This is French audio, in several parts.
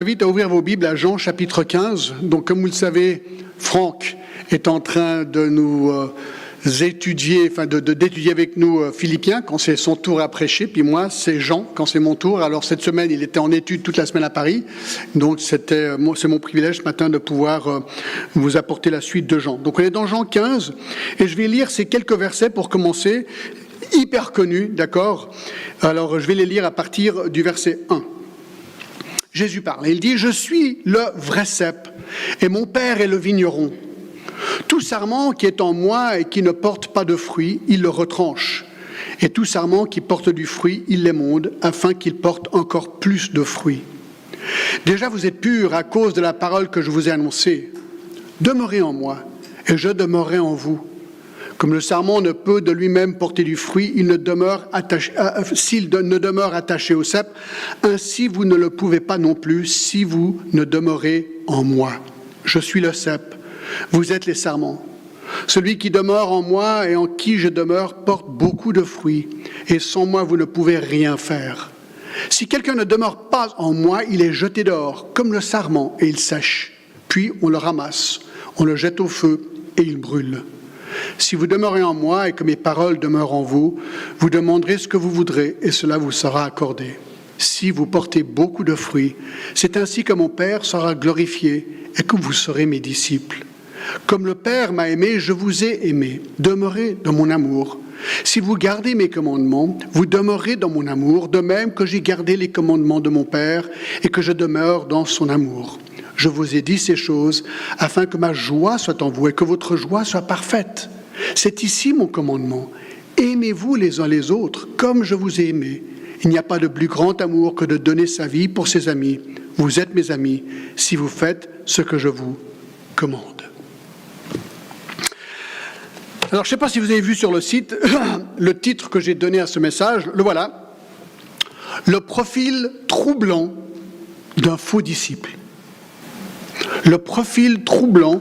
J'invite à ouvrir vos Bibles à Jean chapitre 15. Donc comme vous le savez, Franck est en train de nous étudier, d'étudier avec nous Philippiens quand c'est son tour à prêcher. Puis moi, c'est Jean quand c'est mon tour. Alors cette semaine, il était en études toute la semaine à Paris. Donc c'est mon privilège ce matin de pouvoir vous apporter la suite de Jean. Donc on est dans Jean 15 et je vais lire ces quelques versets pour commencer, hyper connus, d'accord ? Alors je vais les lire à partir du verset 1. Jésus parle, il dit « Je suis le vrai cep, et mon Père est le vigneron. Tout sarment qui est en moi et qui ne porte pas de fruit, il le retranche. Et tout sarment qui porte du fruit, il l'émonde, afin qu'il porte encore plus de fruits. Déjà vous êtes purs à cause de la parole que je vous ai annoncée. Demeurez en moi, et je demeurerai en vous. Comme le sarment ne peut de lui-même porter du fruit, s'il ne demeure attaché au cep, ainsi vous ne le pouvez pas non plus si vous ne demeurez en moi. Je suis le cep, vous êtes les sarments. Celui qui demeure en moi et en qui je demeure porte beaucoup de fruits, et sans moi vous ne pouvez rien faire. Si quelqu'un ne demeure pas en moi, il est jeté dehors, comme le sarment, et il sèche. Puis on le ramasse, on le jette au feu, et il brûle. Si vous demeurez en moi et que mes paroles demeurent en vous, vous demanderez ce que vous voudrez et cela vous sera accordé. Si vous portez beaucoup de fruits, c'est ainsi que mon Père sera glorifié et que vous serez mes disciples. Comme le Père m'a aimé, je vous ai aimé. Demeurez dans mon amour. Si vous gardez mes commandements, vous demeurez dans mon amour, de même que j'ai gardé les commandements de mon Père et que je demeure dans son amour. Je vous ai dit ces choses afin que ma joie soit en vous et que votre joie soit parfaite. C'est ici mon commandement. Aimez-vous les uns les autres comme je vous ai aimé. Il n'y a pas de plus grand amour que de donner sa vie pour ses amis. Vous êtes mes amis si vous faites ce que je vous commande. Alors, je ne sais pas si vous avez vu sur le site le titre que j'ai donné à ce message. Le voilà. Le profil troublant d'un faux disciple. Le profil troublant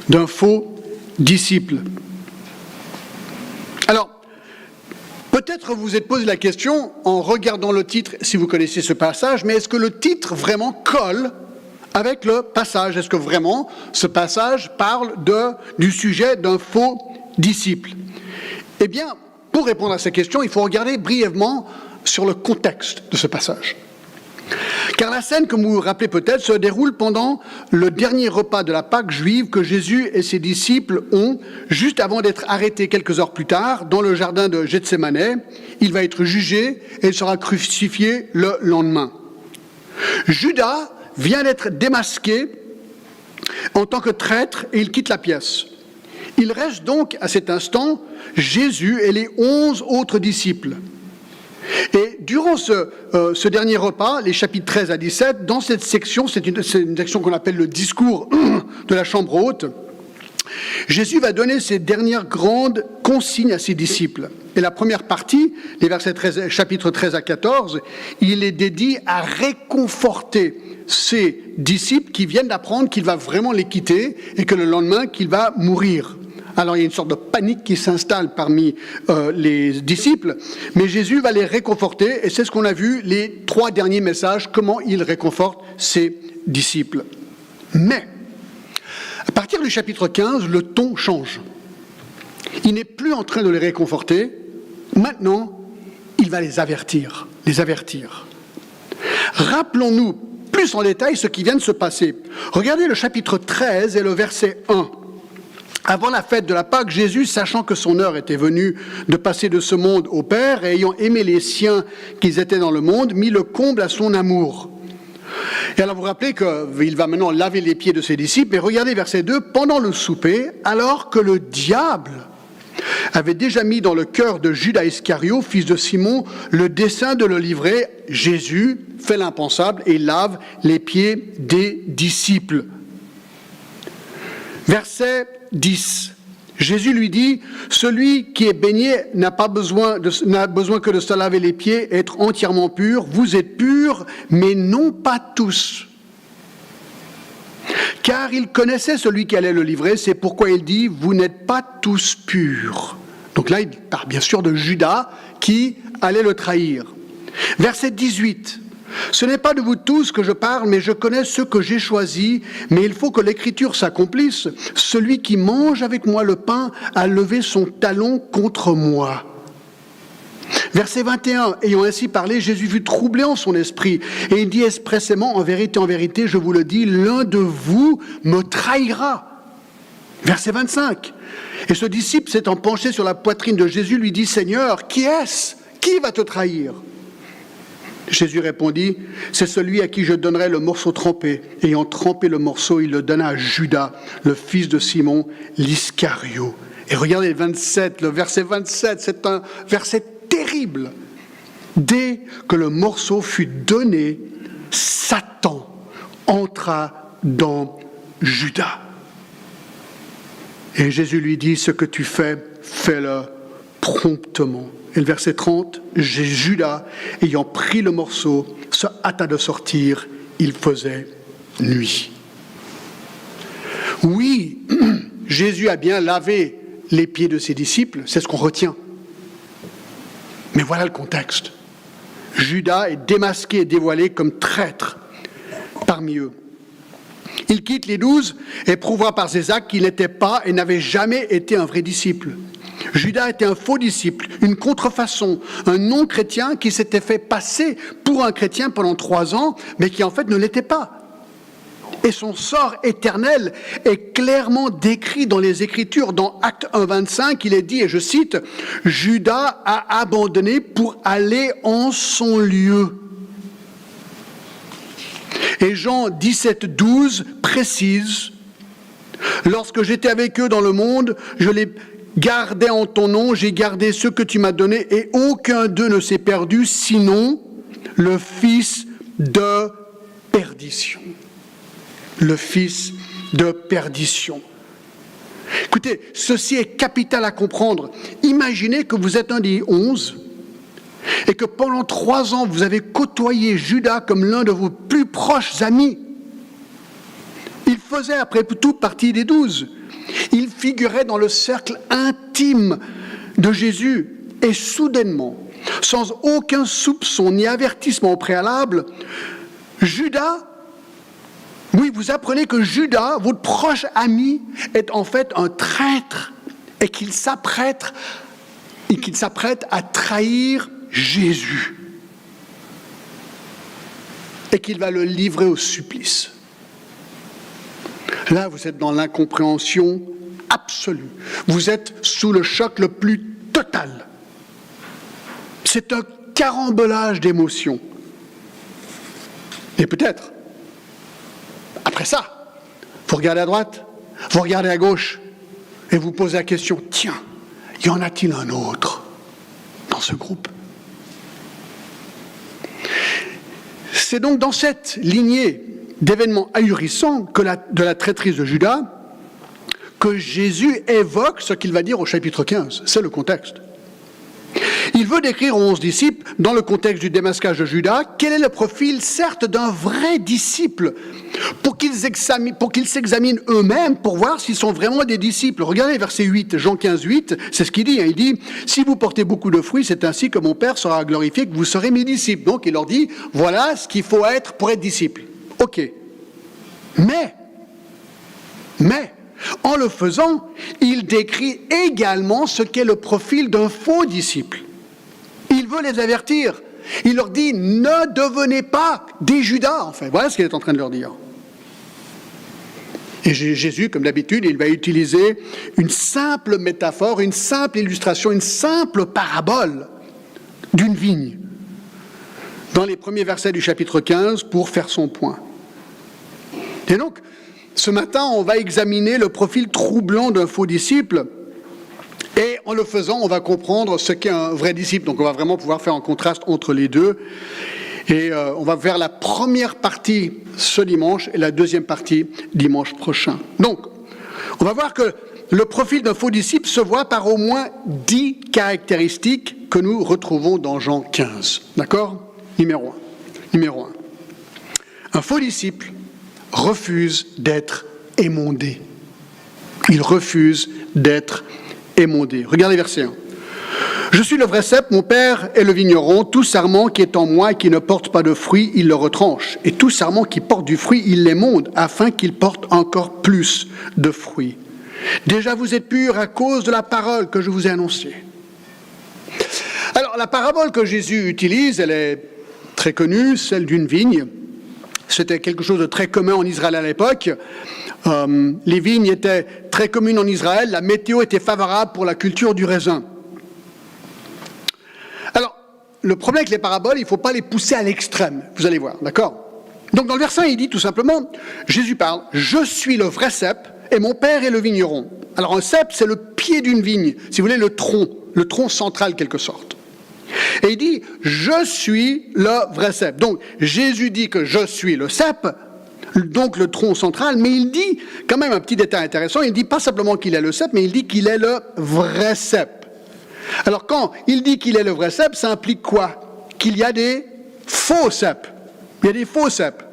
d'un faux disciple. Alors, peut-être vous vous êtes posé la question en regardant le titre, si vous connaissez ce passage, mais est-ce que le titre vraiment colle avec le passage? Est-ce que vraiment ce passage parle du sujet d'un faux disciple? Eh bien, pour répondre à ces questions, il faut regarder brièvement sur le contexte de ce passage. Car la scène, comme vous vous rappelez peut-être, se déroule pendant le dernier repas de la Pâque juive que Jésus et ses disciples ont, juste avant d'être arrêtés quelques heures plus tard, dans le jardin de Gethsémanès. Il va être jugé et il sera crucifié le lendemain. Judas vient d'être démasqué en tant que traître et il quitte la pièce. Il reste donc à cet instant Jésus et les 11 autres disciples. Et durant ce dernier repas, les chapitres 13 à 17, dans cette section, c'est une section qu'on appelle le discours de la chambre haute, Jésus va donner ses dernières grandes consignes à ses disciples. Et la première partie, les versets chapitres 13 à 14, il est dédié à réconforter ses disciples qui viennent d'apprendre qu'il va vraiment les quitter et que le lendemain, qu'il va mourir. Alors il y a une sorte de panique qui s'installe parmi les disciples, mais Jésus va les réconforter, et c'est ce qu'on a vu les 3 derniers messages, comment il réconforte ses disciples. Mais, à partir du chapitre 15, le ton change. Il n'est plus en train de les réconforter, maintenant, il va les avertir. Rappelons-nous plus en détail ce qui vient de se passer. Regardez le chapitre 13 et le verset 1. Avant la fête de la Pâque, Jésus, sachant que son heure était venue de passer de ce monde au Père, et ayant aimé les siens qui étaient dans le monde, mit le comble à son amour. Et alors vous vous rappelez qu'il va maintenant laver les pieds de ses disciples, et regardez verset 2, pendant le souper, alors que le diable avait déjà mis dans le cœur de Judas Iscario, fils de Simon, le dessein de le livrer, Jésus fait l'impensable et lave les pieds des disciples. Verset 10. Jésus lui dit, celui qui est baigné n'a besoin que de se laver les pieds et être entièrement pur. Vous êtes purs, mais non pas tous. Car il connaissait celui qui allait le livrer, c'est pourquoi il dit, vous n'êtes pas tous purs. Donc là, il parle bien sûr de Judas qui allait le trahir. Verset 18. Ce n'est pas de vous tous que je parle, mais je connais ceux que j'ai choisis, mais il faut que l'Écriture s'accomplisse. Celui qui mange avec moi le pain a levé son talon contre moi. » Verset 21, ayant ainsi parlé, Jésus fut troublé en son esprit, et il dit expressément, en vérité, je vous le dis, l'un de vous me trahira. Verset 25, et ce disciple s'étant penché sur la poitrine de Jésus, lui dit, Seigneur, qui est-ce ? Qui va te trahir ? Jésus répondit, c'est celui à qui je donnerai le morceau trempé. Ayant trempé le morceau, il le donna à Judas, le fils de Simon, l'Iscario. Et regardez le verset 27, c'est un verset terrible. Dès que le morceau fut donné, Satan entra dans Judas. Et Jésus lui dit, ce que tu fais, fais-le promptement. Et le verset 30, Judas, ayant pris le morceau, se hâta de sortir, il faisait nuit. Oui, Jésus a bien lavé les pieds de ses disciples, c'est ce qu'on retient. Mais voilà le contexte. Judas est démasqué et dévoilé comme traître parmi eux. Il quitte les 12 et prouvera par ses actes qu'il n'était pas et n'avait jamais été un vrai disciple. Judas était un faux disciple, une contrefaçon, un non-chrétien qui s'était fait passer pour un chrétien pendant 3 ans, mais qui en fait ne l'était pas. Et son sort éternel est clairement décrit dans les Écritures. Dans Actes 1,25, il est dit, et je cite, « Judas a abandonné pour aller en son lieu ». Et Jean 17,12 précise, « Lorsque j'étais avec eux dans le monde, je les gardais en ton nom, j'ai gardé ce que tu m'as donné, et aucun d'eux ne s'est perdu, sinon le fils de perdition. » Le fils de perdition. Écoutez, ceci est capital à comprendre. Imaginez que vous êtes un des 11 et que pendant 3 ans, vous avez côtoyé Judas comme l'un de vos plus proches amis. Il faisait après tout partie des 12. Il figurait dans le cercle intime de Jésus. Et soudainement, sans aucun soupçon ni avertissement au préalable, vous apprenez que Judas, votre proche ami, est en fait un traître et qu'il s'apprête à trahir Jésus et qu'il va le livrer au supplice. Là, vous êtes dans l'incompréhension absolue. Vous êtes sous le choc le plus total. C'est un carambolage d'émotions. Et peut-être, après ça, vous regardez à droite, vous regardez à gauche, et vous posez la question, tiens, y en a-t-il un autre dans ce groupe ? C'est donc dans cette lignée d'événements ahurissants de la traîtrise de Judas que Jésus évoque ce qu'il va dire au chapitre 15. C'est le contexte. Il veut décrire aux 11 disciples, dans le contexte du démasquage de Judas, quel est le profil, certes, d'un vrai disciple, pour qu'ils s'examinent eux-mêmes, pour voir s'ils sont vraiment des disciples. Regardez verset 8, Jean 15, 8, c'est ce qu'il dit. Il dit, « Si vous portez beaucoup de fruits, c'est ainsi que mon Père sera glorifié, que vous serez mes disciples. » Donc il leur dit, voilà ce qu'il faut être pour être disciple. Ok. Mais, en le faisant, il décrit également ce qu'est le profil d'un faux disciple. Il veut les avertir. Il leur dit, ne devenez pas des Judas, en fait. Voilà ce qu'il est en train de leur dire. Et Jésus, comme d'habitude, il va utiliser une simple métaphore, une simple illustration, une simple parabole d'une vigne dans les premiers versets du chapitre 15 pour faire son point. Et donc, ce matin, on va examiner le profil troublant d'un faux disciple. Et en le faisant, on va comprendre ce qu'est un vrai disciple. Donc on va vraiment pouvoir faire un contraste entre les deux. Et on va faire la première partie ce dimanche et la deuxième partie dimanche prochain. Donc, on va voir que le profil d'un faux disciple se voit par au moins 10 caractéristiques que nous retrouvons dans Jean 15. D'accord ? Numéro 1. Un faux disciple refuse d'être émondé. Il refuse d'être émondé. Regardez verset 1. Je suis le vrai cep, mon père est le vigneron. Tout sarment qui est en moi et qui ne porte pas de fruits, il le retranche. Et tout sarment qui porte du fruit, il l'émonde, afin qu'il porte encore plus de fruits. Déjà vous êtes purs à cause de la parole que je vous ai annoncée. Alors la parabole que Jésus utilise, elle est très connue, celle d'une vigne. C'était quelque chose de très commun en Israël à l'époque. Les vignes étaient très communes en Israël. La météo était favorable pour la culture du raisin. Alors, le problème avec les paraboles, il ne faut pas les pousser à l'extrême. Vous allez voir, d'accord ? Donc dans le verset 1, il dit tout simplement, Jésus parle, « Je suis le vrai cep et mon père est le vigneron. » Alors un cep, c'est le pied d'une vigne, si vous voulez, le tronc central quelque sorte. Et il dit, je suis le vrai cep. Donc, Jésus dit que je suis le cep, donc le tronc central, mais il dit, quand même un petit détail intéressant, il dit pas simplement qu'il est le cep, mais il dit qu'il est le vrai cep. Alors, quand il dit qu'il est le vrai cep, ça implique quoi ? Qu'il y a des faux ceps. Il y a des faux ceps.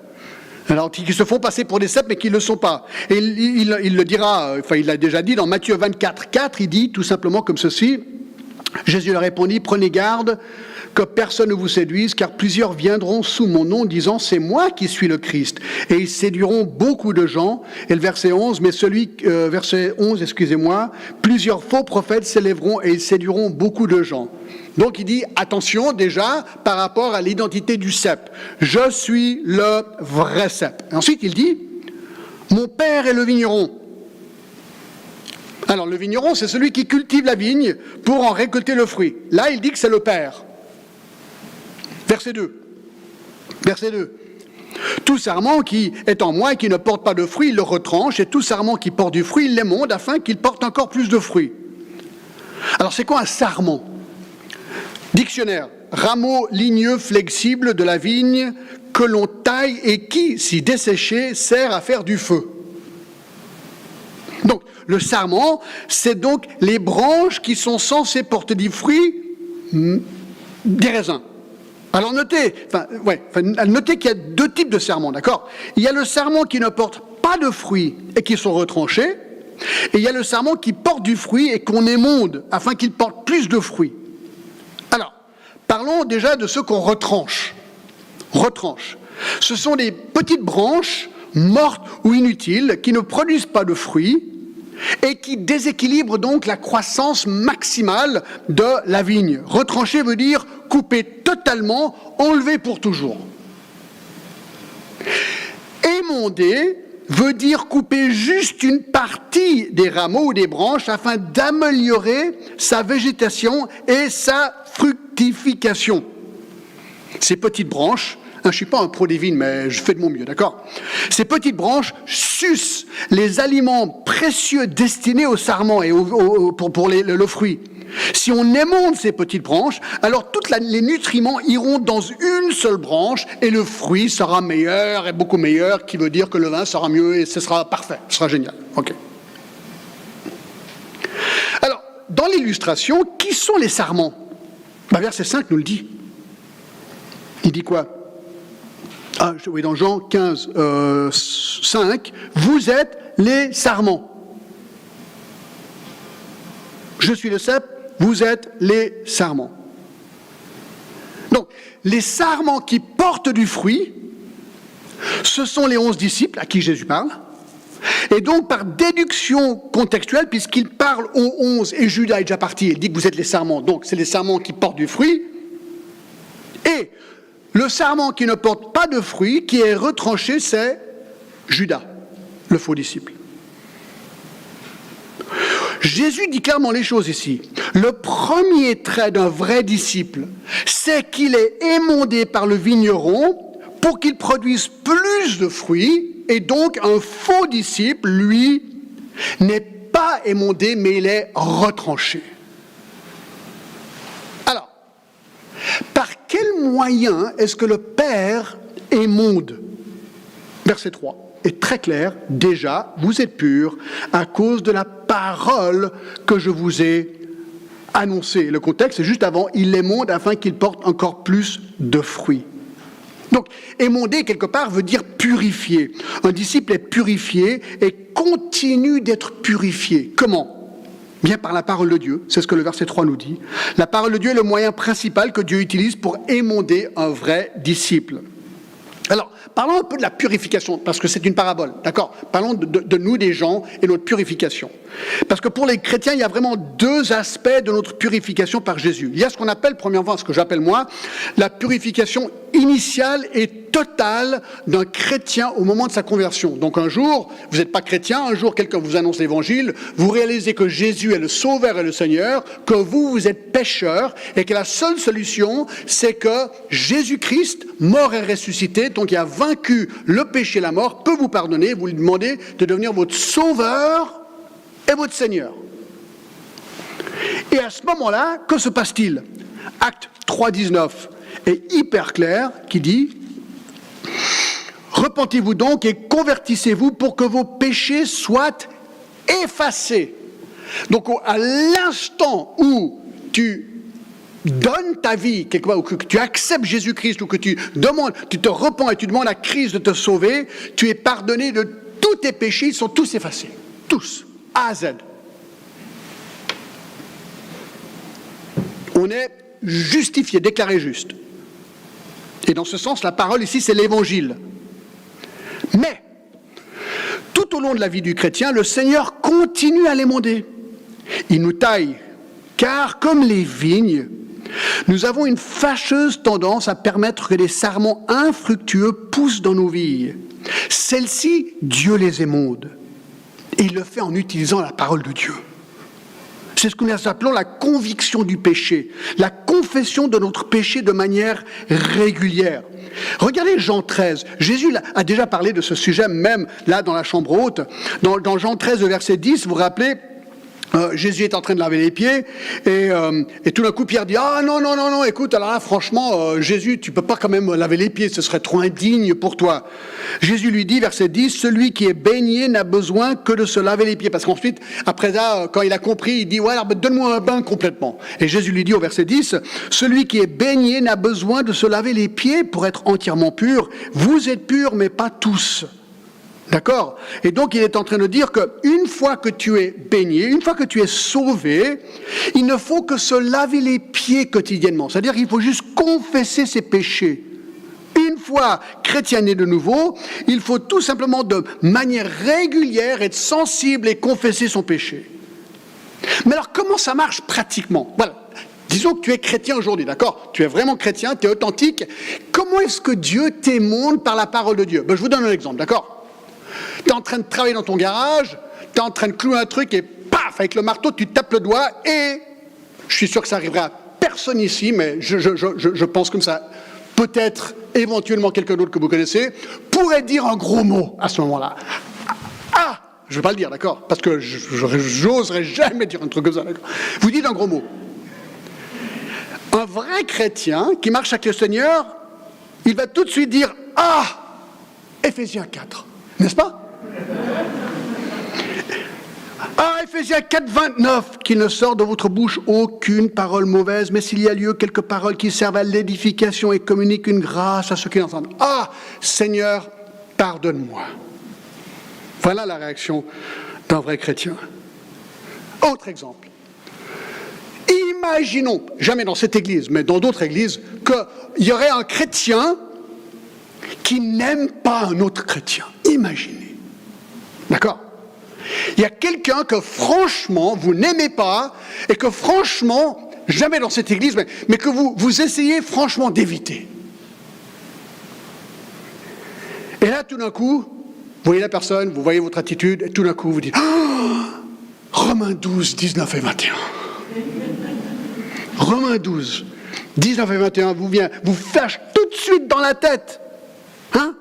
Alors, qui se font passer pour des ceps, mais qui ne le sont pas. Et il le dira, enfin, il l'a déjà dit dans Matthieu 24, 4, il dit tout simplement comme ceci, Jésus leur répondit, prenez garde que personne ne vous séduise, car plusieurs viendront sous mon nom, disant, c'est moi qui suis le Christ. Et ils séduiront beaucoup de gens. Et le verset 11, verset 11, plusieurs faux prophètes s'élèveront et ils séduiront beaucoup de gens. Donc il dit, attention déjà par rapport à l'identité du cep. Je suis le vrai cep. Et ensuite il dit, mon père est le vigneron. Alors le vigneron, c'est celui qui cultive la vigne pour en récolter le fruit. Là, il dit que c'est le père. Verset 2. Tout sarment qui est en moi et qui ne porte pas de fruit, il le retranche, et tout sarment qui porte du fruit, il l'émonde, afin qu'il porte encore plus de fruits. Alors c'est quoi un sarment ? Dictionnaire, rameau ligneux flexible de la vigne que l'on taille et qui, si desséché, sert à faire du feu. Donc, le sarment, c'est donc les branches qui sont censées porter des fruits, des raisins. Alors notez qu'il y a deux types de sarments, d'accord ? Il y a le sarment qui ne porte pas de fruits et qui sont retranchés, et il y a le sarment qui porte du fruit et qu'on émonde afin qu'il porte plus de fruits. Alors, parlons déjà de ceux qu'on retranche. Ce sont des petites branches mortes ou inutiles qui ne produisent pas de fruits et qui déséquilibrent donc la croissance maximale de la vigne. Retrancher veut dire couper totalement, enlever pour toujours. Émonder veut dire couper juste une partie des rameaux ou des branches afin d'améliorer sa végétation et sa fructification. Ces petites branches, je ne suis pas un pro des vignes, mais je fais de mon mieux, d'accord ? Ces petites branches sucent les aliments précieux destinés au sarment et pour le fruit. Si on émonde ces petites branches, alors tous les nutriments iront dans une seule branche et le fruit sera meilleur et beaucoup meilleur, qui veut dire que le vin sera mieux et ce sera parfait, ce sera génial. Ok. Alors, dans l'illustration, qui sont les sarments ? Verset 5 nous le dit. Il dit quoi ? Oui, dans Jean 15, 5, vous êtes les sarments. Je suis le cep, vous êtes les sarments. Donc, les sarments qui portent du fruit, ce sont les 11 disciples à qui Jésus parle. Et donc, par déduction contextuelle, puisqu'il parle aux 11 et Judas est déjà parti, il dit que vous êtes les sarments. Donc, c'est les sarments qui portent du fruit. Et le sarment qui ne porte pas de fruit, qui est retranché, c'est Judas, le faux disciple. Jésus dit clairement les choses ici. Le premier trait d'un vrai disciple, c'est qu'il est émondé par le vigneron pour qu'il produise plus de fruits, et donc un faux disciple, lui, n'est pas émondé, mais il est retranché. Alors, par quel moyen est-ce que le Père émonde ? Verset 3 est très clair. Déjà, vous êtes purs à cause de la parole que je vous ai annoncée. Le contexte, c'est juste avant, il émonde afin qu'il porte encore plus de fruits. Donc, émonder, quelque part, veut dire purifier. Un disciple est purifié et continue d'être purifié. Comment ? Bien par la parole de Dieu, c'est ce que le verset 3 nous dit. La parole de Dieu est le moyen principal que Dieu utilise pour émonder un vrai disciple. Alors, parlons un peu de la purification, parce que c'est une parabole, d'accord ? Parlons de nous, des gens, et notre purification. Parce que pour les chrétiens, il y a vraiment deux aspects de notre purification par Jésus. Il y a ce qu'on appelle, premièrement, ce que j'appelle moi, la purification initiale et totale d'un chrétien au moment de sa conversion. Donc un jour, vous n'êtes pas chrétien, un jour quelqu'un vous annonce l'évangile, vous réalisez que Jésus est le Sauveur et le Seigneur, que vous êtes pécheur, et que la seule solution, c'est que Jésus-Christ, mort et ressuscité, donc il a vaincu le péché et la mort, peut vous pardonner, vous lui demandez de devenir votre Sauveur et votre Seigneur. Et à ce moment-là, que se passe-t-il ? Acte 3,19 est hyper clair, qui dit « Repentez-vous donc et convertissez-vous pour que vos péchés soient effacés. » Donc à l'instant où tu donnes ta vie, quelque part, ou que tu acceptes Jésus-Christ, ou que tu te repens et tu demandes à Christ de te sauver, tu es pardonné de tous tes péchés, ils sont tous effacés. Tous, A à Z. On est justifié, déclaré juste. Et dans ce sens, la parole ici, c'est l'évangile. Mais, tout au long de la vie du chrétien, le Seigneur continue à l'émonder. Il nous taille, car comme les vignes, nous avons une fâcheuse tendance à permettre que des sarments infructueux poussent dans nos vies. Celles-ci, Dieu les émonde. Et il le fait en utilisant la parole de Dieu. C'est ce que nous appelons la conviction du péché, la confession de notre péché de manière régulière. Regardez Jean 13. Jésus a déjà parlé de ce sujet même là dans la chambre haute. Dans Jean 13, verset 10, vous vous rappelez, Jésus est en train de laver les pieds et tout d'un coup Pierre dit « Ah non, écoute, alors là franchement, Jésus, tu peux pas quand même laver les pieds, ce serait trop indigne pour toi. » Jésus lui dit, verset 10, « Celui qui est baigné n'a besoin que de se laver les pieds. » Parce qu'ensuite, après ça, quand il a compris, il dit « Ouais, alors donne-moi un bain complètement. » Et Jésus lui dit au verset 10, « Celui qui est baigné n'a besoin de se laver les pieds pour être entièrement pur. Vous êtes purs, mais pas tous. » D'accord ? Et donc il est en train de dire qu'une fois que tu es baigné, une fois que tu es sauvé, il ne faut que se laver les pieds quotidiennement. C'est-à-dire qu'il faut juste confesser ses péchés. Une fois chrétien né de nouveau, il faut tout simplement de manière régulière être sensible et confesser son péché. Mais alors comment ça marche pratiquement ? Voilà. Disons que tu es chrétien aujourd'hui, d'accord ? Tu es vraiment chrétien, tu es authentique. Comment est-ce que Dieu t'émonde par la parole de Dieu ? Je vous donne un exemple, d'accord ? Tu es en train de travailler dans ton garage, tu es en train de clouer un truc et paf, avec le marteau, tu tapes le doigt et je suis sûr que ça arrivera à personne ici, mais je pense comme ça. Peut-être, éventuellement, quelqu'un d'autre que vous connaissez pourrait dire un gros mot à ce moment-là. Ah, je ne vais pas le dire, d'accord ? Parce que j'oserais jamais dire un truc comme ça, d'accord ? Vous dites un gros mot. Un vrai chrétien qui marche avec le Seigneur, il va tout de suite dire « Ah !» Éphésiens 4. N'est-ce pas ? Ah, Éphésiens 4, 29, qu'il ne sort de votre bouche aucune parole mauvaise, mais s'il y a lieu, quelques paroles qui servent à l'édification et communiquent une grâce à ceux qui l'entendent. Ah, Seigneur, pardonne-moi. Voilà la réaction d'un vrai chrétien. Autre exemple. Imaginons, jamais dans cette église, mais dans d'autres églises, qu'il y aurait un chrétien qui n'aime pas un autre chrétien. Imaginez. D'accord ? Il y a quelqu'un que franchement, vous n'aimez pas, et que franchement, jamais dans cette église, mais que vous essayez franchement d'éviter. Et là, tout d'un coup, vous voyez la personne, vous voyez votre attitude, et tout d'un coup, vous dites « Romains 12, 19 et 21. » Romains 12, 19 et 21 vous flash tout de suite dans la tête. Hein ?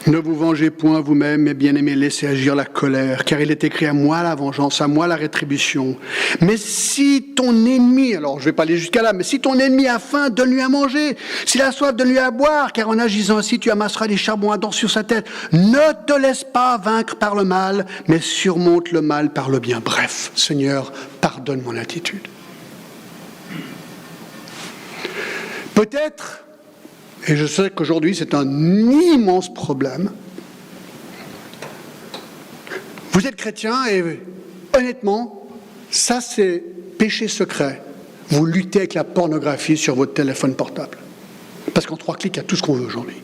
Ne vous vengez point vous-même, mes bien-aimés, laissez agir la colère, car il est écrit à moi la vengeance, à moi la rétribution. Mais si ton ennemi, alors je ne vais pas aller jusqu'à là, mais si ton ennemi a faim, donne-lui à manger. S'il a soif, donne-lui à boire, car en agissant ainsi, tu amasseras des charbons ardents sur sa tête. Ne te laisse pas vaincre par le mal, mais surmonte le mal par le bien. Bref, Seigneur, pardonne mon attitude. Peut-être, et je sais qu'aujourd'hui c'est un immense problème, Vous êtes chrétien et honnêtement, ça c'est péché secret. Vous luttez avec la pornographie sur votre téléphone portable. Parce qu'en 3 clics, il y a tout ce qu'on veut aujourd'hui.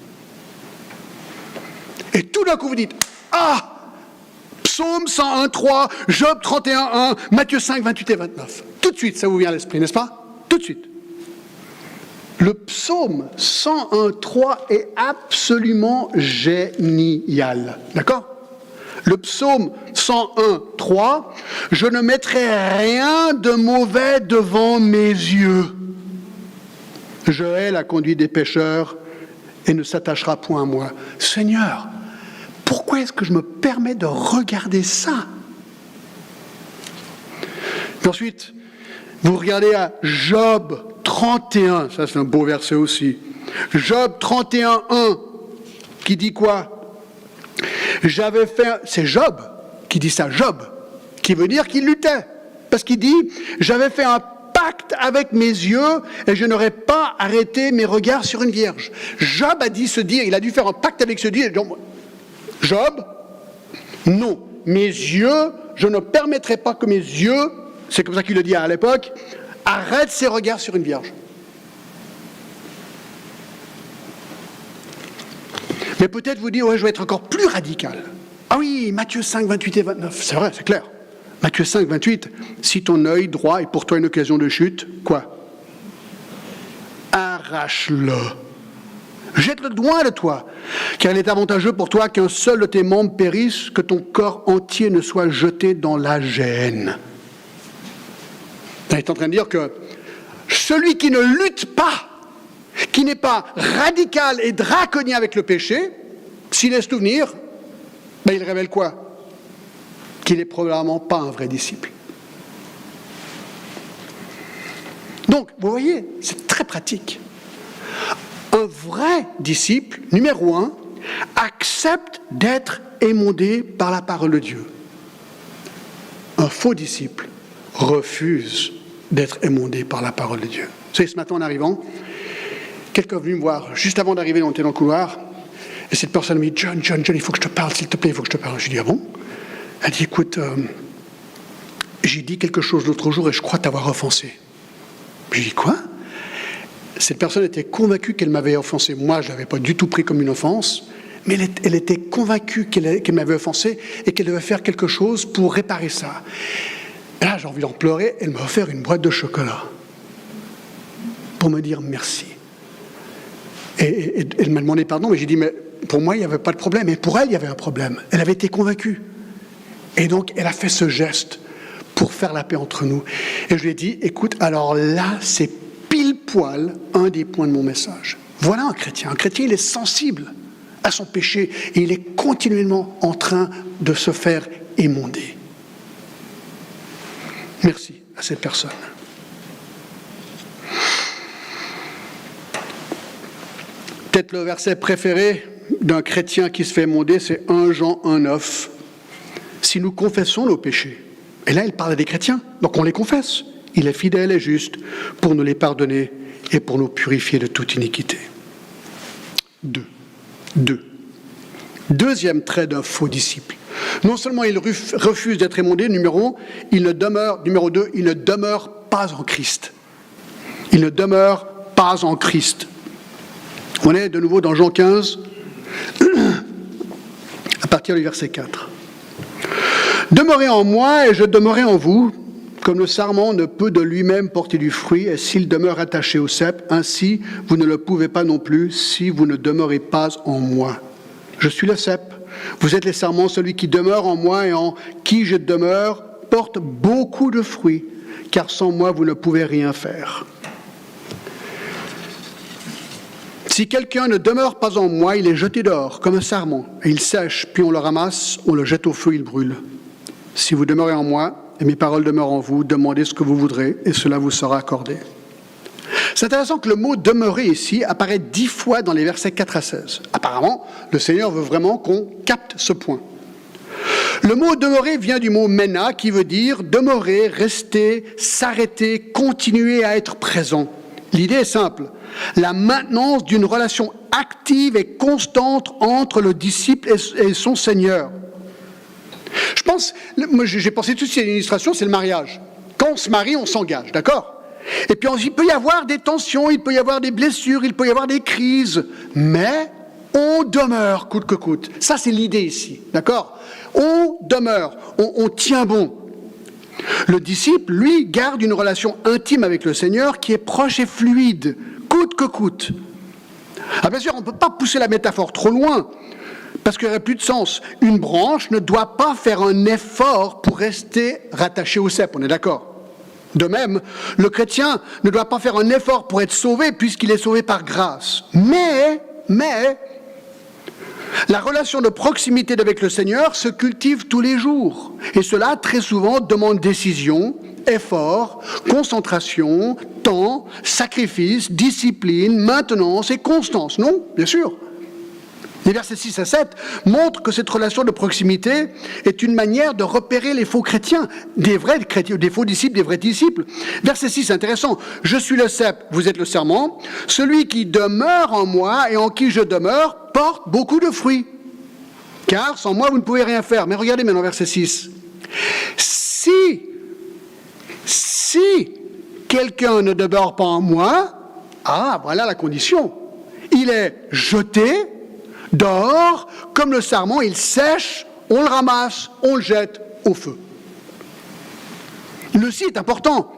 Et tout d'un coup, vous dites « Ah ! Psaume 101.3, Job 31.1, Matthieu 5, 28 et 29. » Tout de suite, ça vous vient à l'esprit, n'est-ce pas? Tout de suite. Le psaume 101.3 est absolument génial. D'accord? Le psaume 101.3, « Je ne mettrai rien de mauvais devant mes yeux. Je hais la conduite des pécheurs et ne s'attachera point à moi. » Seigneur, pourquoi est-ce que je me permets de regarder ça? Et ensuite, vous regardez à Job 31, ça c'est un beau verset aussi. Job 31.1, qui dit quoi? J'avais fait, c'est Job qui dit ça, Job, qui veut dire qu'il luttait. Parce qu'il dit, j'avais fait un pacte avec mes yeux et je n'aurais pas arrêté mes regards sur une vierge. Job a dit se dire, il a dû faire un pacte avec ce dire. Job, non, mes yeux, je ne permettrai pas que mes yeux, c'est comme ça qu'il le dit à l'époque, arrêtent ses regards sur une vierge. Mais peut-être vous dire, ouais, je vais être encore plus radical. Ah oui, Matthieu 5, 28 et 29, c'est vrai, c'est clair. Matthieu 5, 28, si ton œil droit est pour toi une occasion de chute, quoi? Arrache-le. Jette-le loin de toi, car il est avantageux pour toi qu'un seul de tes membres périsse, que ton corps entier ne soit jeté dans la géhenne. Il est en train de dire que celui qui ne lutte pas, qui n'est pas radical et draconien avec le péché, s'il laisse tout venir, ben il révèle quoi? Qu'il n'est probablement pas un vrai disciple. Donc, vous voyez, c'est très pratique. Un vrai disciple, numéro 1, accepte d'être émondé par la parole de Dieu. Un faux disciple refuse d'être émondé par la parole de Dieu. Vous savez, ce matin en arrivant, quelqu'un est venu me voir, juste avant d'arriver, on était dans le couloir, et cette personne m'a dit, John, il faut que je te parle, s'il te plaît, il faut que je te parle. Je lui ai dit, ah bon? Elle dit, écoute, j'ai dit quelque chose l'autre jour et je crois t'avoir offensé. Je lui ai dit, quoi? Cette personne était convaincue qu'elle m'avait offensé. Moi, je ne l'avais pas du tout pris comme une offense, mais elle était convaincue qu'elle m'avait offensé et qu'elle devait faire quelque chose pour réparer ça. Et là, j'ai envie d'en pleurer. Elle m'a offert une boîte de chocolat pour me dire merci. Et elle m'a demandé pardon, mais j'ai dit, mais pour moi, il n'y avait pas de problème. Et pour elle, il y avait un problème. Elle avait été convaincue. Et donc, elle a fait ce geste pour faire la paix entre nous. Et je lui ai dit, écoute, alors là, c'est pile poil un des points de mon message. Voilà un chrétien. Un chrétien, il est sensible à son péché et il est continuellement en train de se faire émonder. Merci à cette personne. Peut-être le verset préféré d'un chrétien qui se fait émonder, c'est 1 Jean 1,9. Si nous confessons nos péchés, et là il parle des chrétiens, donc on les confesse, il est fidèle et juste pour nous les pardonner et pour nous purifier de toute iniquité. Deuxième trait d'un faux disciple. Non seulement il refuse d'être émondé, numéro 2, il ne demeure pas en Christ. Il ne demeure pas en Christ. On est de nouveau dans Jean 15, à partir du verset 4. Demeurez en moi et je demeurerai en vous, comme le sarment ne peut de lui-même porter du fruit, et s'il demeure attaché au cep, ainsi vous ne le pouvez pas non plus si vous ne demeurez pas en moi. Je suis le cep, vous êtes les sarments, celui qui demeure en moi et en qui je demeure porte beaucoup de fruits, car sans moi vous ne pouvez rien faire. Si quelqu'un ne demeure pas en moi, il est jeté dehors comme un sarment, et il sèche, puis on le ramasse, on le jette au feu, il brûle. Si vous demeurez en moi, et mes paroles demeurent en vous, demandez ce que vous voudrez, et cela vous sera accordé. C'est intéressant que le mot « demeurer » ici apparaît 10 fois dans les versets 4 à 16. Apparemment, le Seigneur veut vraiment qu'on capte ce point. Le mot « demeurer » vient du mot « mena » qui veut dire demeurer, rester, s'arrêter, continuer à être présent. L'idée est simple, la maintenance d'une relation active et constante entre le disciple et son Seigneur. Je Moi j'ai pensé tout de suite à l'illustration, c'est le mariage. Quand on se marie, on s'engage, d'accord ? Et puis il peut y avoir des tensions, il peut y avoir des blessures, il peut y avoir des crises, mais on demeure coûte que coûte. Ça c'est l'idée ici, d'accord ? On demeure, on tient bon. Le disciple, lui, garde une relation intime avec le Seigneur qui est proche et fluide, coûte que coûte. Ah, bien sûr, on ne peut pas pousser la métaphore trop loin, parce qu'il n'y aurait plus de sens. Une branche ne doit pas faire un effort pour rester rattachée au cep, on est d'accord ? De même, le chrétien ne doit pas faire un effort pour être sauvé, puisqu'il est sauvé par grâce. Mais, la relation de proximité avec le Seigneur se cultive tous les jours. Et cela, très souvent, demande décision, effort, concentration, temps, sacrifice, discipline, maintenance et constance. Non, bien sûr. Les versets 6 à 7 montrent que cette relation de proximité est une manière de repérer les faux chrétiens, des vrais chrétiens, des faux disciples, des vrais disciples. Verset 6, intéressant. « Je suis le cep, vous êtes le serment. Celui qui demeure en moi et en qui je demeure porte beaucoup de fruits. Car sans moi, vous ne pouvez rien faire. » Mais regardez maintenant verset 6. Si quelqu'un ne demeure pas en moi, voilà la condition. Il est jeté dehors, comme le sarment, il sèche, on le ramasse, on le jette au feu. Le si est important.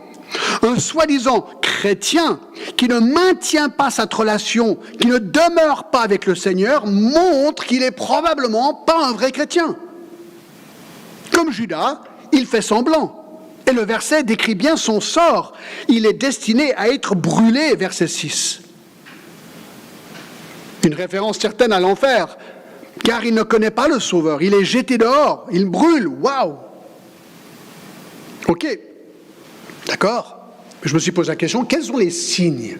Un soi-disant chrétien qui ne maintient pas cette relation, qui ne demeure pas avec le Seigneur, montre qu'il est probablement pas un vrai chrétien. Comme Judas, il fait semblant. Et le verset décrit bien son sort. Il est destiné à être brûlé, verset 6. Une référence certaine à l'enfer, car il ne connaît pas le Sauveur. Il est jeté dehors, il brûle. Waouh! Ok, d'accord. Je me suis posé la question, quels sont les signes?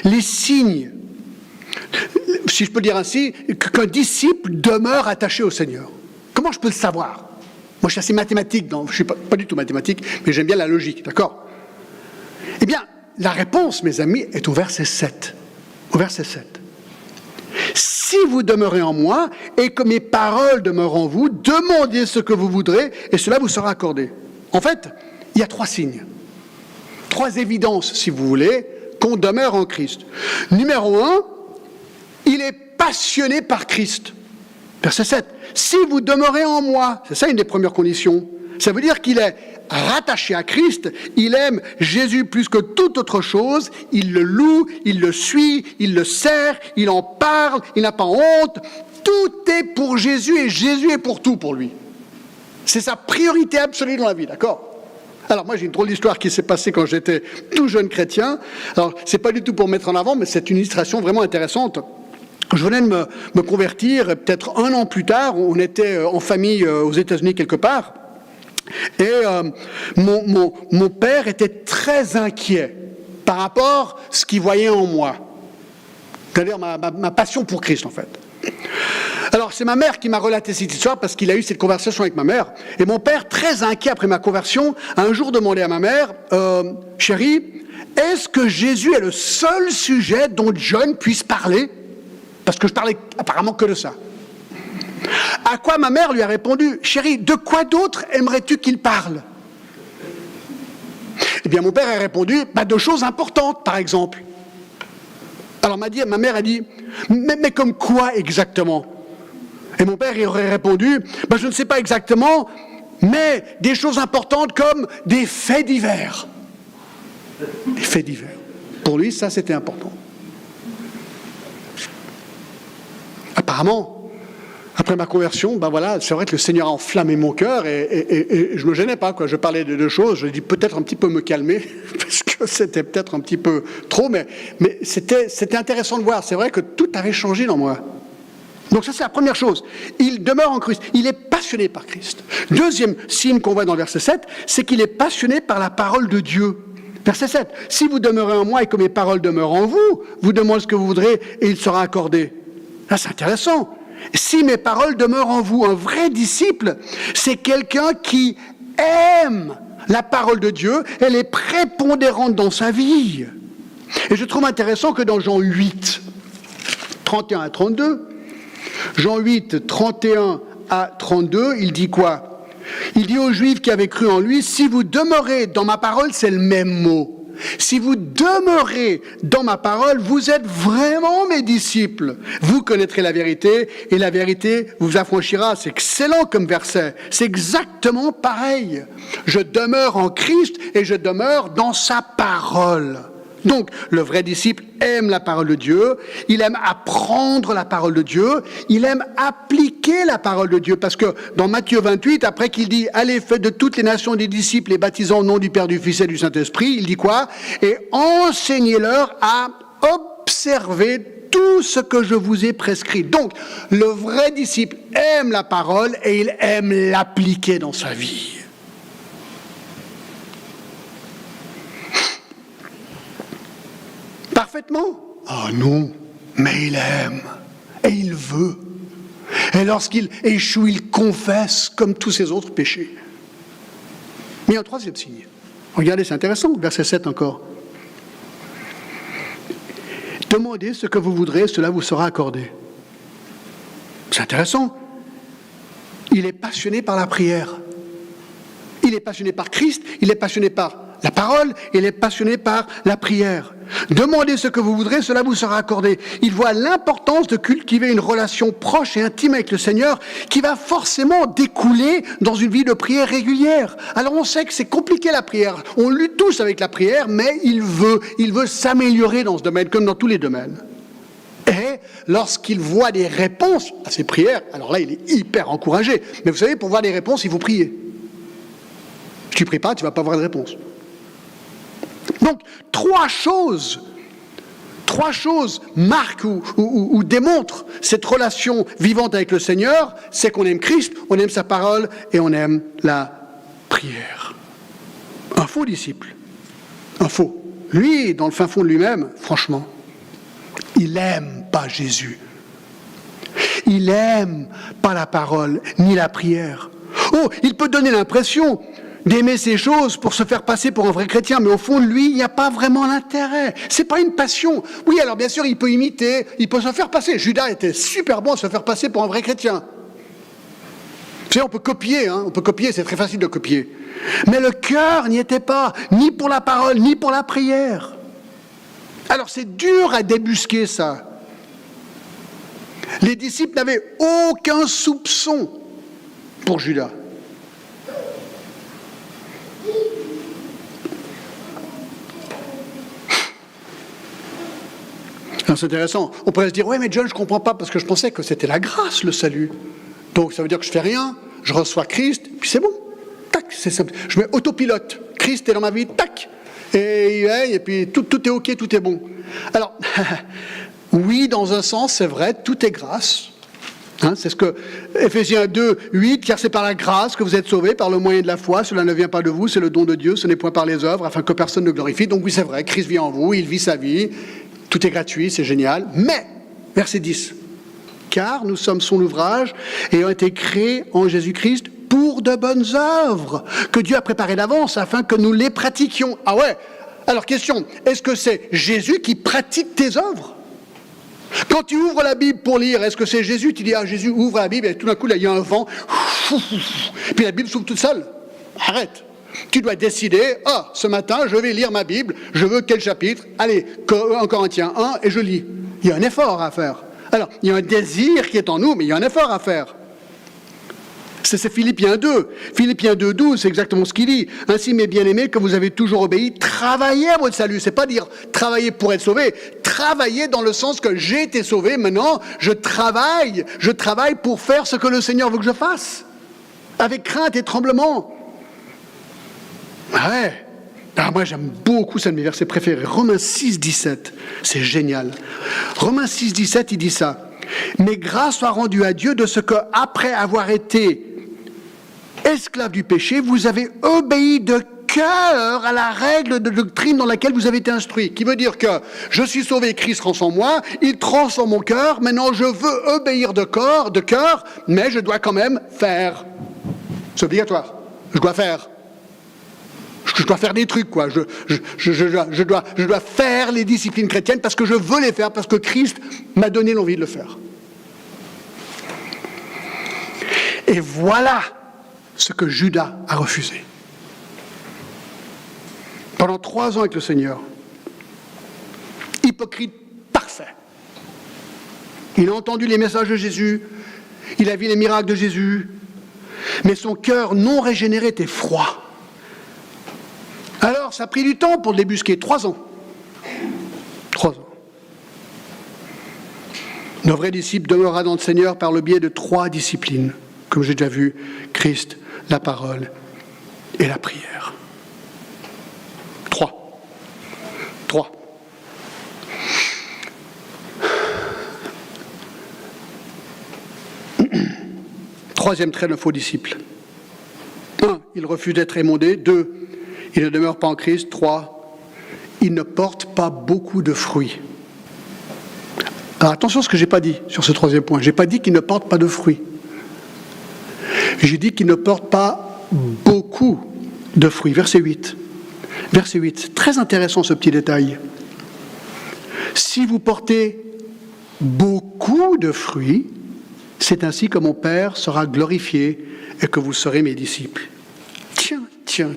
Les signes, si je peux dire ainsi, qu'un disciple demeure attaché au Seigneur. Comment je peux le savoir? Moi, je suis assez mathématique, je ne suis pas du tout mathématique, mais j'aime bien la logique, d'accord? Eh bien, la réponse, mes amis, est au verset 7. Au verset 7. Si vous demeurez en moi et que mes paroles demeurent en vous, demandez ce que vous voudrez et cela vous sera accordé. En fait, il y a 3 signes, 3 évidences, si vous voulez, qu'on demeure en Christ. Numéro 1, il est passionné par Christ. Verset 7. Si vous demeurez en moi, c'est ça une des premières conditions. Ça veut dire qu'il est rattaché à Christ, il aime Jésus plus que toute autre chose, il le loue, il le suit, il le sert, il en parle, il n'a pas honte. Tout est pour Jésus et Jésus est pour tout pour lui. C'est sa priorité absolue dans la vie, d'accord ? Alors moi j'ai une drôle d'histoire qui s'est passée quand j'étais tout jeune chrétien. Alors c'est pas du tout pour mettre en avant, mais c'est une illustration vraiment intéressante. Je venais de me convertir, peut-être 1 an plus tard, on était en famille aux États-Unis quelque part. Et mon père était très inquiet par rapport à ce qu'il voyait en moi. C'est-à-dire ma passion pour Christ, en fait. Alors, c'est ma mère qui m'a relaté cette histoire parce qu'il a eu cette conversation avec ma mère. Et mon père, très inquiet après ma conversion, a un jour demandé à ma mère, « Chérie, est-ce que Jésus est le seul sujet dont John puisse parler ?» Parce que je parlais apparemment que de ça. À quoi ma mère lui a répondu, « Chérie, de quoi d'autre aimerais-tu qu'il parle ?» Eh bien, mon père a répondu, de choses importantes, par exemple. Alors ma mère a dit, mais comme quoi exactement? Et mon père il aurait répondu, je ne sais pas exactement, mais des choses importantes comme des faits divers. Des faits divers. Pour lui, ça c'était important. Apparemment, après ma conversion, c'est vrai que le Seigneur a enflammé mon cœur et je me gênais pas, quoi. Je parlais de 2 choses, je dis peut-être un petit peu me calmer, parce que c'était peut-être un petit peu trop, mais c'était intéressant de voir. C'est vrai que tout avait changé dans moi. Donc ça, c'est la première chose. Il demeure en Christ. Il est passionné par Christ. Deuxième signe qu'on voit dans le verset 7, c'est qu'il est passionné par la parole de Dieu. Verset 7. Si vous demeurez en moi et que mes paroles demeurent en vous, vous demandez ce que vous voudrez et il sera accordé. Là, c'est intéressant. Si mes paroles demeurent en vous, un vrai disciple, c'est quelqu'un qui aime la parole de Dieu, elle est prépondérante dans sa vie. Et je trouve intéressant que dans Jean 8, 31 à 32, Jean 8, 31 à 32, il dit quoi? Il dit aux Juifs qui avaient cru en lui, si vous demeurez dans ma parole, c'est le même mot. Si vous demeurez dans ma parole, vous êtes vraiment mes disciples. Vous connaîtrez la vérité et la vérité vous affranchira. C'est excellent comme verset. C'est exactement pareil. Je demeure en Christ et je demeure dans sa parole. Donc, le vrai disciple aime la parole de Dieu, il aime apprendre la parole de Dieu, il aime appliquer la parole de Dieu, parce que dans Matthieu 28, après qu'il dit « Allez, faites de toutes les nations des disciples, les baptisant au nom du Père, du Fils et du Saint-Esprit », il dit quoi ? « Et enseignez-leur à observer tout ce que je vous ai prescrit. » Donc, le vrai disciple aime la parole et il aime l'appliquer dans sa vie. Parfaitement ? Ah non, mais il aime et il veut. Et lorsqu'il échoue, il confesse comme tous ses autres péchés. Mais il y a un troisième signe. Regardez, c'est intéressant, verset 7 encore. Demandez ce que vous voudrez, cela vous sera accordé. C'est intéressant. Il est passionné par la prière. Il est passionné par Christ, il est passionné par la parole, il est passionné par la prière. Demandez ce que vous voudrez, cela vous sera accordé. Il voit l'importance de cultiver une relation proche et intime avec le Seigneur qui va forcément découler dans une vie de prière régulière. Alors on sait que c'est compliqué la prière, on lutte tous avec la prière, mais il veut s'améliorer dans ce domaine, comme dans tous les domaines. Et lorsqu'il voit des réponses à ses prières, alors là il est hyper encouragé. Mais vous savez, pour voir des réponses, il faut prier. Si tu ne pries pas, tu ne vas pas avoir de réponse. Donc, trois choses marquent ou démontrent cette relation vivante avec le Seigneur, c'est qu'on aime Christ, on aime sa parole et on aime la prière. Un faux disciple, un faux. Lui, dans le fin fond de lui-même, franchement, il n'aime pas Jésus. Il n'aime pas la parole ni la prière. Oh, il peut donner l'impression d'aimer ces choses pour se faire passer pour un vrai chrétien, mais au fond de lui, il n'y a pas vraiment l'intérêt. C'est pas une passion. Oui, alors bien sûr, il peut imiter, il peut se faire passer. Judas était super bon à se faire passer pour un vrai chrétien. Vous savez, on peut copier, c'est très facile de copier. Mais le cœur n'y était pas, ni pour la parole, ni pour la prière. Alors c'est dur à débusquer ça. Les disciples n'avaient aucun soupçon pour Judas. Alors c'est intéressant. On pourrait se dire, ouais, mais John, je ne comprends pas parce que je pensais que c'était la grâce, le salut. Donc ça veut dire que je ne fais rien, je reçois Christ, puis c'est bon. Tac, c'est simple. Je mets autopilote. Christ est dans ma vie, tac. Et puis tout est OK, tout est bon. Alors, oui, dans un sens, c'est vrai, tout est grâce. C'est ce que Ephésiens 2, 8, car c'est par la grâce que vous êtes sauvés, par le moyen de la foi, cela ne vient pas de vous, c'est le don de Dieu, ce n'est point par les œuvres, afin que personne ne glorifie. Donc oui, c'est vrai, Christ vit en vous, il vit sa vie, tout est gratuit, c'est génial. Mais, verset 10, car nous sommes son ouvrage et ont été créés en Jésus-Christ pour de bonnes œuvres, que Dieu a préparées d'avance afin que nous les pratiquions. Ah ouais, alors question, est-ce que c'est Jésus qui pratique tes œuvres ? Quand tu ouvres la Bible pour lire, est-ce que c'est Jésus ? Tu dis, ah Jésus ouvre la Bible et tout d'un coup là il y a un vent, puis la Bible s'ouvre toute seule. Arrête. Tu dois décider, ce matin je vais lire ma Bible, je veux quel chapitre ? Allez, 1 Corinthiens 1 et je lis. Il y a un effort à faire. Alors, il y a un désir qui est en nous, mais il y a un effort à faire. C'est Philippiens 2. Philippiens 2, 12, c'est exactement ce qu'il dit. Ainsi, mes bien-aimés, que vous avez toujours obéi, travaillez à votre salut. C'est pas dire travailler pour être sauvé. Travailler dans le sens que j'ai été sauvé. Maintenant, je travaille pour faire ce que le Seigneur veut que je fasse. Avec crainte et tremblement. Ouais. Alors moi, j'aime beaucoup, c'est un de mes versets préférés. Romains 6, 17. C'est génial. Romains 6, 17, il dit ça. Mais grâce soit rendue à Dieu de ce que, après avoir été esclave du péché, vous avez obéi de cœur à la règle de doctrine dans laquelle vous avez été instruit. Qui veut dire que je suis sauvé, Christ transforme moi, il transforme mon cœur, maintenant je veux obéir de cœur, mais je dois quand même faire. C'est obligatoire. Je dois faire. Je dois faire des trucs, quoi. Je dois faire les disciplines chrétiennes parce que je veux les faire, parce que Christ m'a donné l'envie de le faire. Et voilà ce que Judas a refusé. Pendant 3 ans avec le Seigneur, hypocrite parfait. Il a entendu les messages de Jésus, il a vu les miracles de Jésus, mais son cœur non régénéré était froid. Alors, ça a pris du temps pour le débusquer, 3 ans. 3 ans. Nos vrais disciples demeurera dans le Seigneur par le biais de 3 disciplines, comme j'ai déjà vu, Christ, la parole et la prière. 3. Troisième trait d'un faux disciple. 1. Il refuse d'être émondé. 2. Il ne demeure pas en Christ. 3. Il ne porte pas beaucoup de fruits. Alors attention à ce que je n'ai pas dit sur ce 3e point. Je n'ai pas dit qu'il ne porte pas de fruits. J'ai dit qu'il ne porte pas beaucoup de fruits. Verset 8. Verset 8. Très intéressant ce petit détail. Si vous portez beaucoup de fruits, c'est ainsi que mon Père sera glorifié et que vous serez mes disciples. Tiens.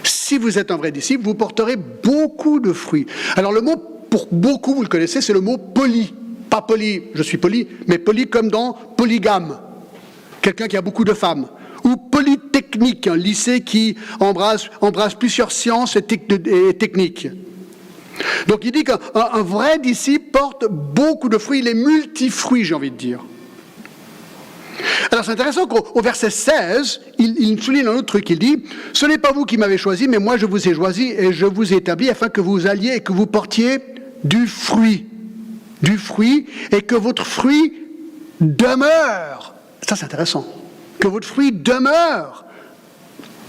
Si vous êtes un vrai disciple, vous porterez beaucoup de fruits. Alors le mot pour beaucoup, vous le connaissez, c'est le mot poly. Pas poli, je suis poli, mais poli comme dans polygame. Quelqu'un qui a beaucoup de femmes. Ou polytechnique, un lycée qui embrasse plusieurs sciences et techniques. Donc il dit qu'un vrai disciple porte beaucoup de fruits, il est multifruits, j'ai envie de dire. Alors c'est intéressant qu'au verset 16, il souligne un autre truc, il dit « Ce n'est pas vous qui m'avez choisi, mais moi je vous ai choisi et je vous ai établi afin que vous alliez et que vous portiez du fruit, et que votre fruit demeure. » Ça c'est intéressant. Que votre fruit demeure,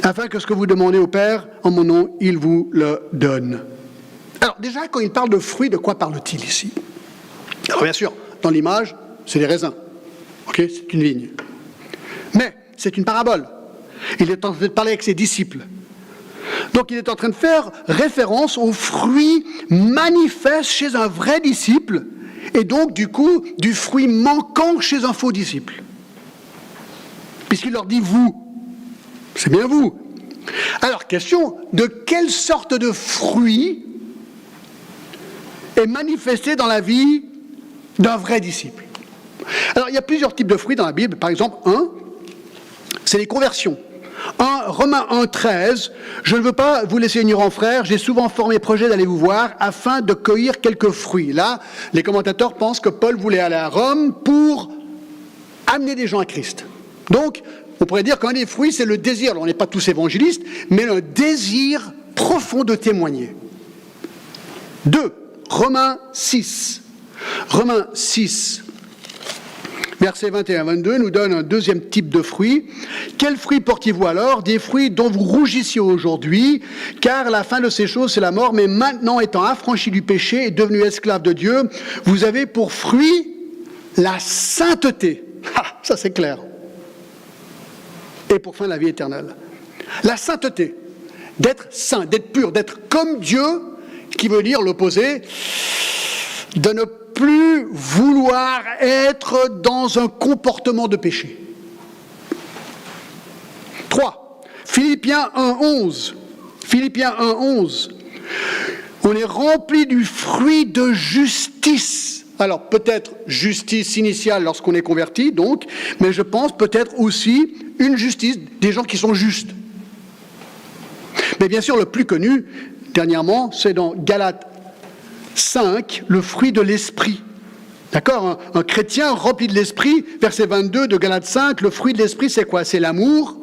afin que ce que vous demandez au Père, en mon nom, il vous le donne. Alors déjà, quand il parle de fruits, de quoi parle-t-il ici? Alors bien sûr, dans l'image, c'est les raisins. Ok, c'est une vigne. Mais c'est une parabole. Il est en train de parler avec ses disciples. Donc il est en train de faire référence aux fruits manifestes chez un vrai disciple, et donc du coup, du fruit manquant chez un faux disciple. Puisqu'il leur dit « vous ». C'est bien vous. Alors, question, de quelle sorte de fruit est manifesté dans la vie d'un vrai disciple? Alors, il y a plusieurs types de fruits dans la Bible. Par exemple, c'est les conversions. Romains 1, 13, « Je ne veux pas vous laisser ignorants, frères, j'ai souvent formé projet d'aller vous voir afin de cueillir quelques fruits. » Là, les commentateurs pensent que Paul voulait aller à Rome pour amener des gens à Christ. Donc, on pourrait dire qu'un des fruits, c'est le désir. Alors, on n'est pas tous évangélistes, mais le désir profond de témoigner. 2. Romains 6. Romains 6, versets 21-22, nous donne un deuxième type de fruit. « Quels fruits portiez-vous alors? Des fruits dont vous rougissiez aujourd'hui, car la fin de ces choses, c'est la mort. Mais maintenant, étant affranchis du péché et devenus esclaves de Dieu, vous avez pour fruit la sainteté. » Ça c'est clair. Et pour fin, la vie éternelle. La sainteté, d'être saint, d'être pur, d'être comme Dieu, qui veut dire l'opposé, de ne plus vouloir être dans un comportement de péché. 3. Philippiens 1,11. Philippiens 1,11. On est rempli du fruit de justice. Alors peut-être justice initiale lorsqu'on est converti, donc, mais je pense peut-être aussi une justice des gens qui sont justes. Mais bien sûr, le plus connu, dernièrement, c'est dans Galates 5, le fruit de l'esprit. D'accord? Un chrétien rempli de l'esprit, verset 22 de Galates 5, le fruit de l'esprit, c'est quoi? C'est l'amour,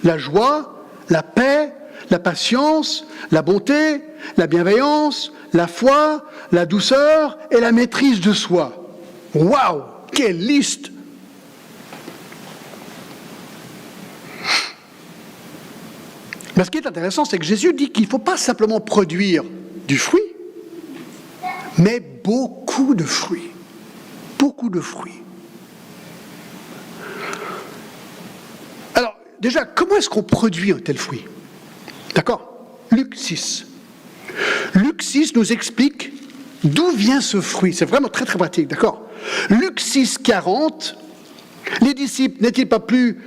la joie, la paix, la patience, la bonté, la bienveillance, la foi, la douceur et la maîtrise de soi. Waouh! Quelle liste! Mais ce qui est intéressant, c'est que Jésus dit qu'il ne faut pas simplement produire du fruit, mais beaucoup de fruits. Beaucoup de fruits. Alors, déjà, comment est-ce qu'on produit un tel fruit? D'accord? Luc 6. Luc 6 nous explique d'où vient ce fruit. C'est vraiment très très pratique, d'accord? Luc 6, 40, les disciples n'étaient pas plus